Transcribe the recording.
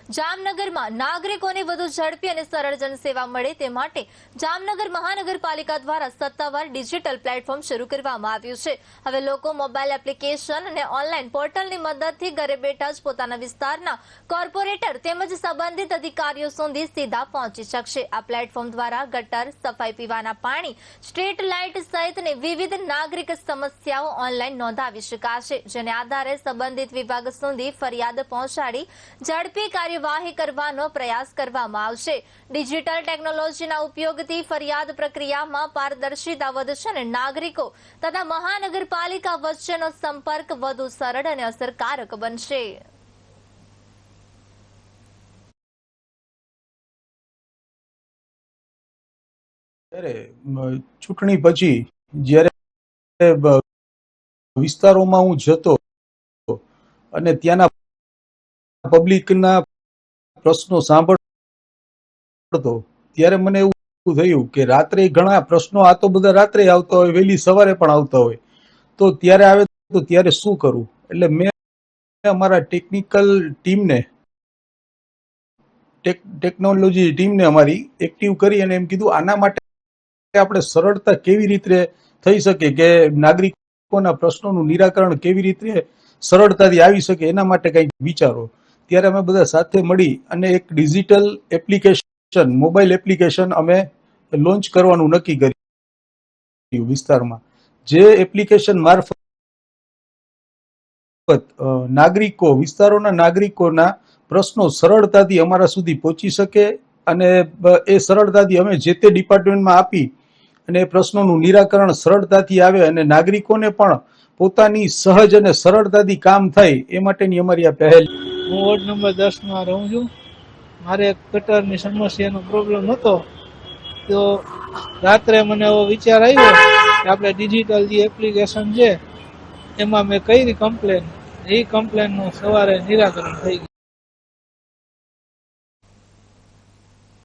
જામનગરમાં નાગરિકોને વધુ ઝડપી અને સરળ જનસેવા મળે તે માટે જામનગર મહાનગરપાલિકા દ્વારા સત્તાવાર ડિજિટલ પ્લેટફોર્મ શરૂ કરવામાં આવ્યું છે। હવે લોકો મોબાઈલ એપ્લિકેશન અને ઓનલાઈન પોર્ટલની મદદથી ઘરે બેઠા જ પોતાના વિસ્તારના કોર્પોરેટર તેમજ સંબંધિત અધિકારીઓ સુધી સીધા પહોંચી શકશે। આ પ્લેટફોર્મ દ્વારા ગટર, સફાઈ, પીવાના પાણી, સ્ટ્રીટ લાઇટ સહિતની વિવિધ નાગરિક સમસ્યાઓ ઓનલાઈન નોંધાવી શકાશે, જેને આધારે સંબંધિત વિભાગ સુધી ફરિયાદ પહોંચાડી ઝડપી કાર્યવાહી કરવાનો પ્રયાસ કરવામાં આવશે। ડિજિટલ ટેકનોલોજીના ઉપયોગથી ફરિયાદ પ્રક્રિયામાં પારદર્શિતા વધશે અને નાગરિકો તથા મહાનગરપાલિકા વચ્ચેનો સંપર્ક વધુ સરળ અને અસરકારક બનશે। ચૂંટણી પછી જ્યારે વિસ્તારોમાં હું જતો અને ત્યાંના પબ્લિકના પ્રશ્નો સાંભળતો ત્યારે મને એવું થયું કે રાત્રે ઘણા પ્રશ્નો આ તો બધા રાત્રે આવતા હોય, વહેલી સવારે પણ આવતા હોય, તો ત્યારે આવે તો ત્યારે શું કરવું? એટલે મેં અમારા ટેકનોલોજી ટીમને અમારી એક્ટિવ કરી અને એમ કીધું આના માટે આપણે સરળતા કેવી રીતે થઈ શકે કે નાગરિકોના પ્રશ્નોનું નિરાકરણ કેવી રીતે સરળતાથી આવી શકે, એના માટે કંઈક વિચારો। ત્યારે અમે બધા સાથે મળી અને એક ડિજિટલ એપ્લિકેશન, મોબાઈલ એપ્લિકેશન અમે લોન્ચ કરવાનું નક્કી કર્યું વિસ્તારમાં। જે એપ્લિકેશન મારફત વિસ્તારોના નાગરિકોના પ્રશ્નો સરળતાથી અમારા સુધી પહોંચી શકે અને એ સરળતાથી અમે જે તે ડિપાર્ટમેન્ટમાં આપી અને એ પ્રશ્નોનું નિરાકરણ સરળતાથી આવે અને નાગરિકોને પણ પોતાની સહજ અને સરળતાથી કામ થાય એ માટેની અમારી આ પહેલ। હું વોર્ડ નંબર 10 માં રહું છું। મારે ગટરની સમસ્યાનો પ્રોબ્લેમ હતો, તો રાત્રે મને એવો વિચાર આવ્યો કે આપણે ડિજિટલ જે એપ્લિકેશન છે એમાં મેં કરી કમ્પ્લેન, એ કમ્પ્લેનનું સવારે નિરાકરણ થઈ ગયું।